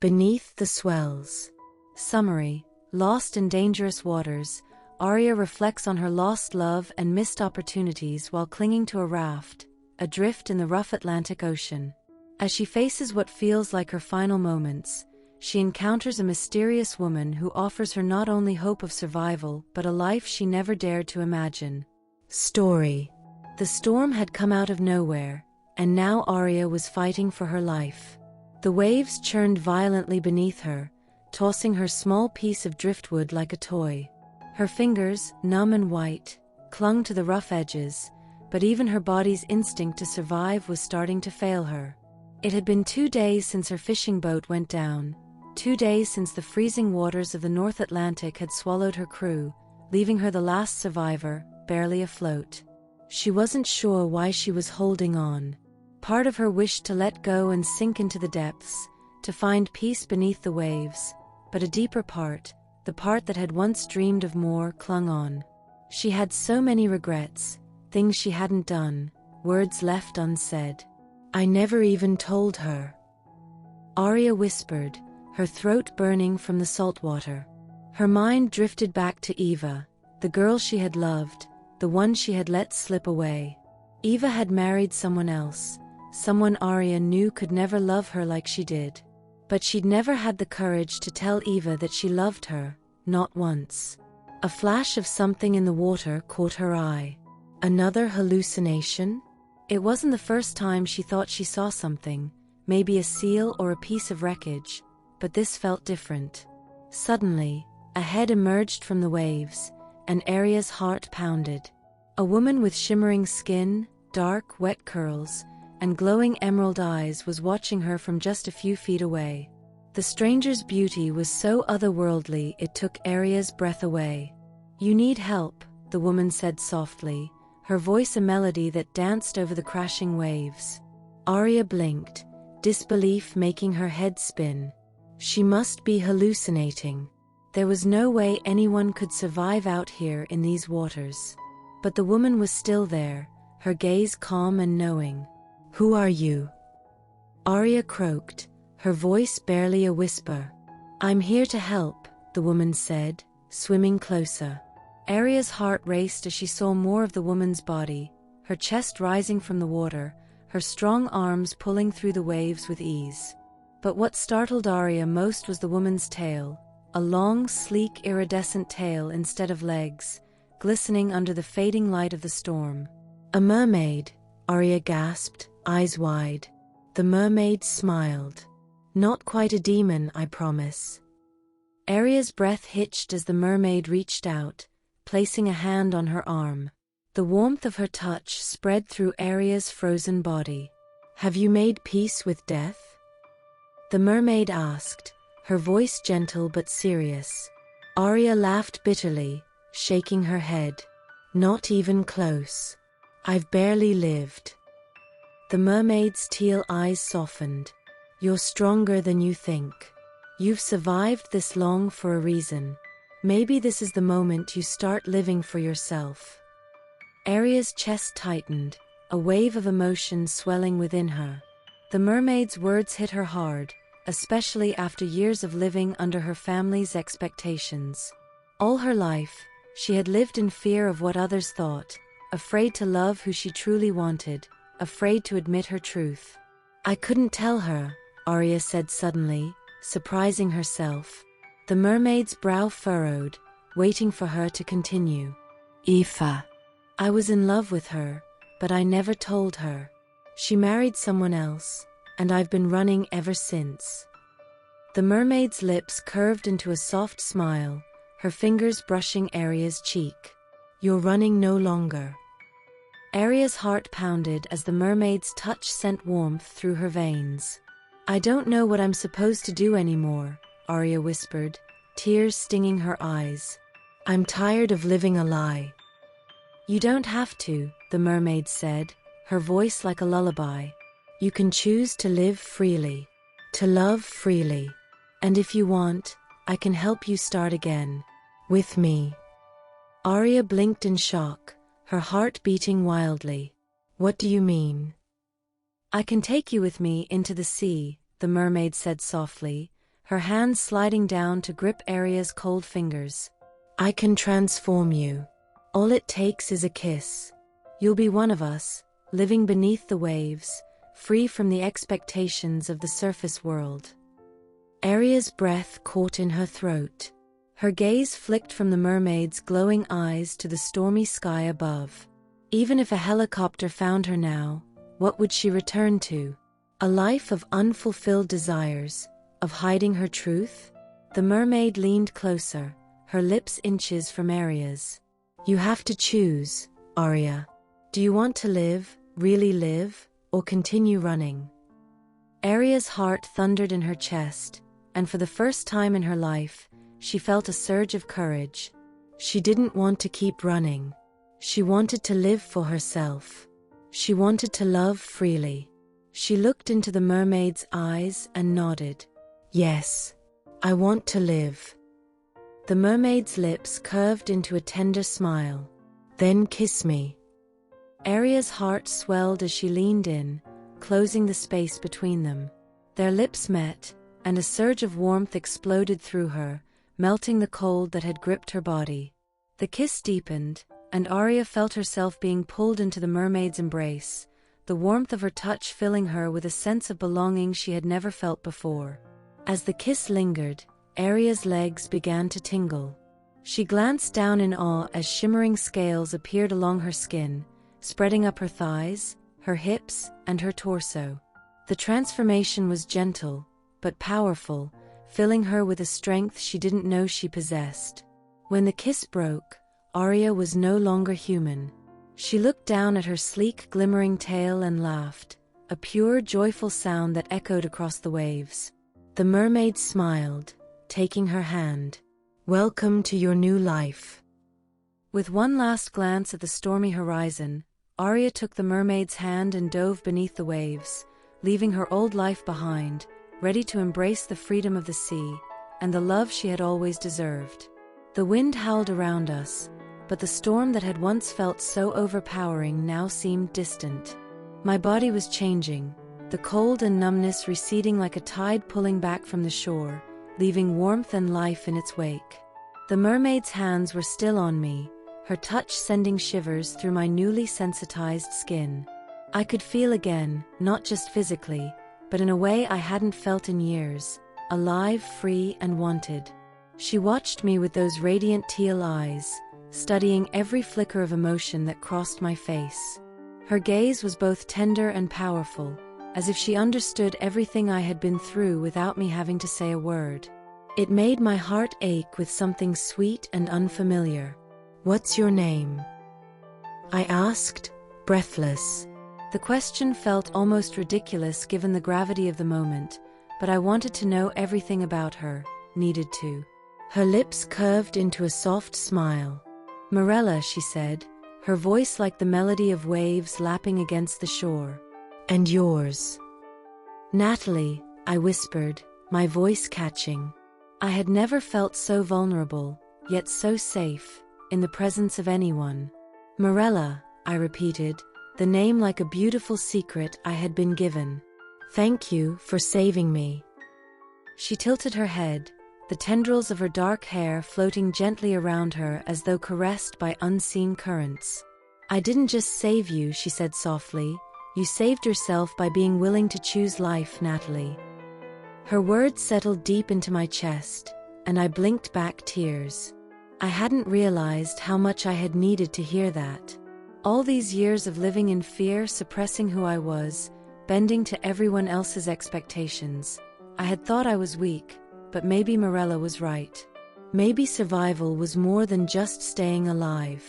Beneath the Swells. Summary: lost in dangerous waters, Arya reflects on her lost love and missed opportunities while clinging to a raft, adrift in the rough Atlantic Ocean. As she faces what feels like her final moments, she encounters a mysterious woman who offers her not only hope of survival but a life she never dared to imagine. Story: the storm had come out of nowhere, and now Arya was fighting for her life. The waves churned violently beneath her, tossing her small piece of driftwood like a toy. Her fingers, numb and white, clung to the rough edges, but even her body's instinct to survive was starting to fail her. It had been 2 days since her fishing boat went down, 2 days since the freezing waters of the North Atlantic had swallowed her crew, leaving her the last survivor, barely afloat. She wasn't sure why she was holding on. Part of her wished to let go and sink into the depths, to find peace beneath the waves, but a deeper part, the part that had once dreamed of more, clung on. She had so many regrets, things she hadn't done, words left unsaid. "I never even told her," Arya whispered, her throat burning from the salt water. Her mind drifted back to Eva, the girl she had loved, the one she had let slip away. Eva had married someone else, someone Arya knew could never love her like she did. But she'd never had the courage to tell Eva that she loved her, not once. A flash of something in the water caught her eye. Another hallucination? It wasn't the first time she thought she saw something, maybe a seal or a piece of wreckage, but this felt different. Suddenly, a head emerged from the waves, and Arya's heart pounded. A woman with shimmering skin, dark, wet curls, and glowing emerald eyes was watching her from just a few feet away. The stranger's beauty was so otherworldly it took Arya's breath away. "You need help," the woman said softly, her voice a melody that danced over the crashing waves. Arya blinked, disbelief making her head spin. She must be hallucinating. There was no way anyone could survive out here in these waters. But the woman was still there, her gaze calm and knowing. "Who are you?" Arya croaked, her voice barely a whisper. "I'm here to help," the woman said, swimming closer. Arya's heart raced as she saw more of the woman's body, her chest rising from the water, her strong arms pulling through the waves with ease. But what startled Arya most was the woman's tail, a long, sleek, iridescent tail instead of legs, glistening under the fading light of the storm. "A mermaid," Arya gasped, eyes wide. The mermaid smiled. "Not quite a demon, I promise." Arya's breath hitched as the mermaid reached out, placing a hand on her arm. The warmth of her touch spread through Arya's frozen body. "Have you made peace with death?" the mermaid asked, her voice gentle but serious. Arya laughed bitterly, shaking her head. "Not even close. I've barely lived." The mermaid's teal eyes softened. "You're stronger than you think. You've survived this long for a reason. Maybe this is the moment you start living for yourself." Arya's chest tightened, a wave of emotion swelling within her. The mermaid's words hit her hard, especially after years of living under her family's expectations. All her life, she had lived in fear of what others thought, afraid to love who she truly wanted, afraid to admit her truth. "I couldn't tell her," Arya said suddenly, surprising herself. The mermaid's brow furrowed, waiting for her to continue. "Aoife. I was in love with her, but I never told her. She married someone else, and I've been running ever since." The mermaid's lips curved into a soft smile, her fingers brushing Arya's cheek. "You're running no longer." Arya's heart pounded as the mermaid's touch sent warmth through her veins. "I don't know what I'm supposed to do anymore," Arya whispered, tears stinging her eyes. "I'm tired of living a lie." "You don't have to," the mermaid said, her voice like a lullaby. "You can choose to live freely, to love freely. And if you want, I can help you start again. With me." Arya blinked in shock, her heart beating wildly. "What do you mean?" "I can take you with me into the sea," the mermaid said softly, her hands sliding down to grip Aria's cold fingers. "I can transform you. All it takes is a kiss. You'll be one of us, living beneath the waves, free from the expectations of the surface world." Aria's breath caught in her throat. Her gaze flicked from the mermaid's glowing eyes to the stormy sky above. Even if a helicopter found her now, what would she return to? A life of unfulfilled desires, of hiding her truth? The mermaid leaned closer, her lips inches from Aria's. "You have to choose, Aria. Do you want to live, really live, or continue running?" Aria's heart thundered in her chest, and for the first time in her life, she felt a surge of courage. She didn't want to keep running. She wanted to live for herself. She wanted to love freely. She looked into the mermaid's eyes and nodded. "Yes, I want to live." The mermaid's lips curved into a tender smile. "Then kiss me." Aria's heart swelled as she leaned in, closing the space between them. Their lips met, and a surge of warmth exploded through her, melting the cold that had gripped her body. The kiss deepened, and Aria felt herself being pulled into the mermaid's embrace, the warmth of her touch filling her with a sense of belonging she had never felt before. As the kiss lingered, Aria's legs began to tingle. She glanced down in awe as shimmering scales appeared along her skin, spreading up her thighs, her hips, and her torso. The transformation was gentle, but powerful, filling her with a strength she didn't know she possessed. When the kiss broke, Aria was no longer human. She looked down at her sleek, glimmering tail and laughed, a pure, joyful sound that echoed across the waves. The mermaid smiled, taking her hand. "Welcome to your new life." With one last glance at the stormy horizon, Aria took the mermaid's hand and dove beneath the waves, leaving her old life behind, ready to embrace the freedom of the sea and the love she had always deserved. The wind howled around us, but the storm that had once felt so overpowering now seemed distant. My body was changing, the cold and numbness receding like a tide pulling back from the shore, leaving warmth and life in its wake. The mermaid's hands were still on me, her touch sending shivers through my newly sensitized skin. I could feel again, not just physically, but in a way I hadn't felt in years, alive, free, and wanted. She watched me with those radiant teal eyes, studying every flicker of emotion that crossed my face. Her gaze was both tender and powerful, as if she understood everything I had been through without me having to say a word. It made my heart ache with something sweet and unfamiliar. "What's your name?" I asked, breathless. The question felt almost ridiculous given the gravity of the moment, but I wanted to know everything about her, needed to. Her lips curved into a soft smile. "Morella," she said, her voice like the melody of waves lapping against the shore. "And yours?" "Natalie," I whispered, my voice catching. I had never felt so vulnerable, yet so safe, in the presence of anyone. "Morella," I repeated, the name like a beautiful secret I had been given. "Thank you for saving me." She tilted her head, the tendrils of her dark hair floating gently around her as though caressed by unseen currents. "I didn't just save you," she said softly. "You saved yourself by being willing to choose life, Natalie." Her words settled deep into my chest, and I blinked back tears. I hadn't realized how much I had needed to hear that. All these years of living in fear, suppressing who I was, bending to everyone else's expectations. I had thought I was weak, but maybe Morella was right. Maybe survival was more than just staying alive.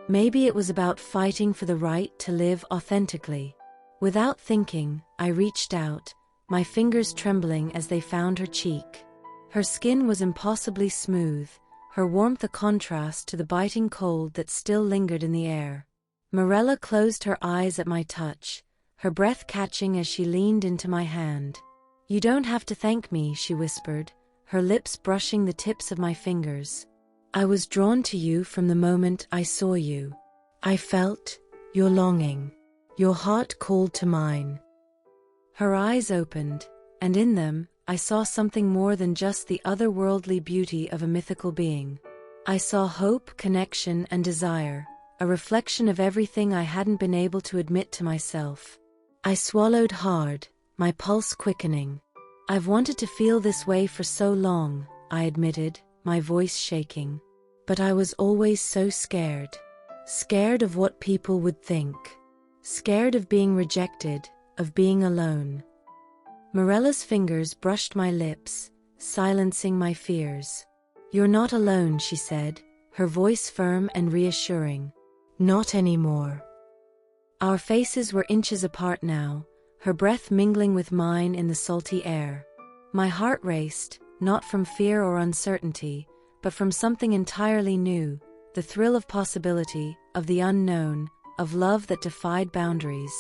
Maybe it was about fighting for the right to live authentically. Without thinking, I reached out, my fingers trembling as they found her cheek. Her skin was impossibly smooth, her warmth a contrast to the biting cold that still lingered in the air. Morella closed her eyes at my touch, her breath catching as she leaned into my hand. "You don't have to thank me," she whispered, her lips brushing the tips of my fingers. "I was drawn to you from the moment I saw you. I felt your longing. Your heart called to mine." Her eyes opened, and in them, I saw something more than just the otherworldly beauty of a mythical being. I saw hope, connection, and desire, a reflection of everything I hadn't been able to admit to myself. I swallowed hard, my pulse quickening. I've wanted to feel this way for so long, I admitted, my voice shaking. But I was always so scared. Scared of what people would think. Scared of being rejected, of being alone. Morella's fingers brushed my lips, silencing my fears. "You're not alone," she said, her voice firm and reassuring. "Not anymore." Our faces were inches apart now, her breath mingling with mine in the salty air. My heart raced, not from fear or uncertainty, but from something entirely new, the thrill of possibility, of the unknown, of love that defied boundaries.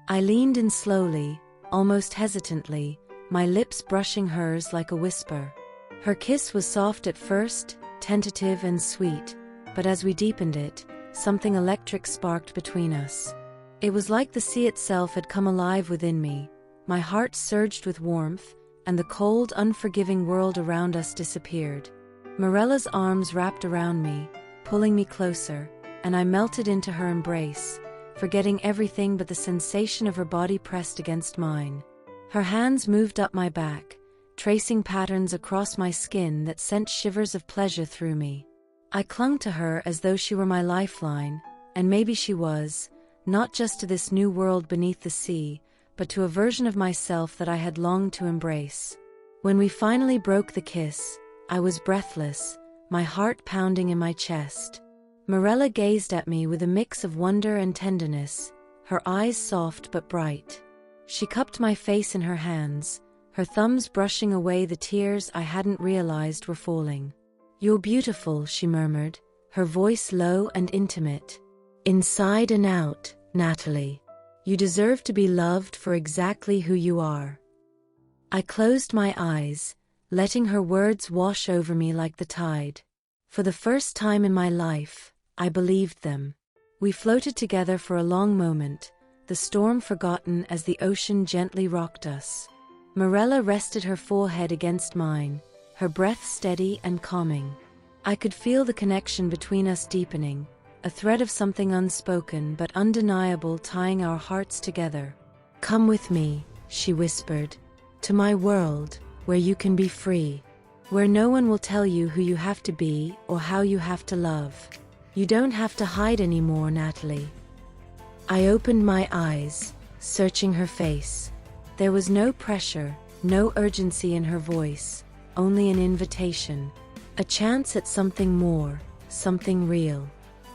I leaned in slowly, almost hesitantly, my lips brushing hers like a whisper. Her kiss was soft at first, tentative and sweet, but as we deepened it, something electric sparked between us. It was like the sea itself had come alive within me. My heart surged with warmth, and the cold, unforgiving world around us disappeared. Morella's arms wrapped around me, pulling me closer, and I melted into her embrace, forgetting everything but the sensation of her body pressed against mine. Her hands moved up my back, tracing patterns across my skin that sent shivers of pleasure through me. I clung to her as though she were my lifeline, and maybe she was, not just to this new world beneath the sea, but to a version of myself that I had longed to embrace. When we finally broke the kiss, I was breathless, my heart pounding in my chest. Morella gazed at me with a mix of wonder and tenderness, her eyes soft but bright. She cupped my face in her hands, her thumbs brushing away the tears I hadn't realized were falling. "You're beautiful," she murmured, her voice low and intimate. "Inside and out, Natalie. You deserve to be loved for exactly who you are." I closed my eyes, letting her words wash over me like the tide. For the first time in my life, I believed them. We floated together for a long moment, the storm forgotten as the ocean gently rocked us. Morella rested her forehead against mine, her breath steady and calming. I could feel the connection between us deepening, a thread of something unspoken but undeniable tying our hearts together. "Come with me," she whispered, "to my world, where you can be free. Where no one will tell you who you have to be or how you have to love. You don't have to hide anymore, Natalie." I opened my eyes, searching her face. There was no pressure, no urgency in her voice, only an invitation. A chance at something more, something real.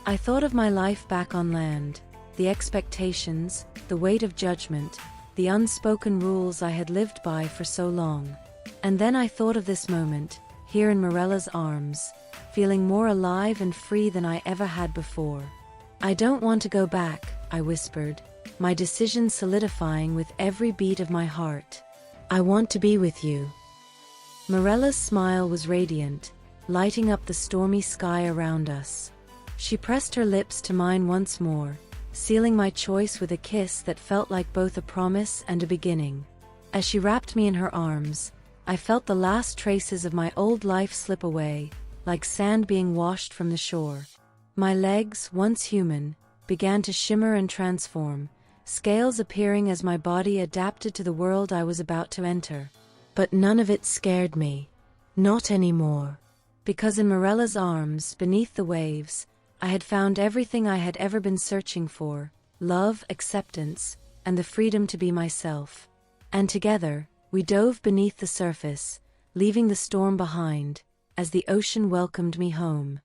I thought of my life back on land, the expectations, the weight of judgment, the unspoken rules I had lived by for so long. And then I thought of this moment, here in Morella's arms, feeling more alive and free than I ever had before. "I don't want to go back," I whispered, my decision solidifying with every beat of my heart. "I want to be with you." Morella's smile was radiant, lighting up the stormy sky around us. She pressed her lips to mine once more, sealing my choice with a kiss that felt like both a promise and a beginning. As she wrapped me in her arms, I felt the last traces of my old life slip away, like sand being washed from the shore. My legs, once human, began to shimmer and transform, scales appearing as my body adapted to the world I was about to enter. But none of it scared me. Not anymore. Because in Morella's arms, beneath the waves, I had found everything I had ever been searching for: love, acceptance, and the freedom to be myself. And together, we dove beneath the surface, leaving the storm behind, as the ocean welcomed me home.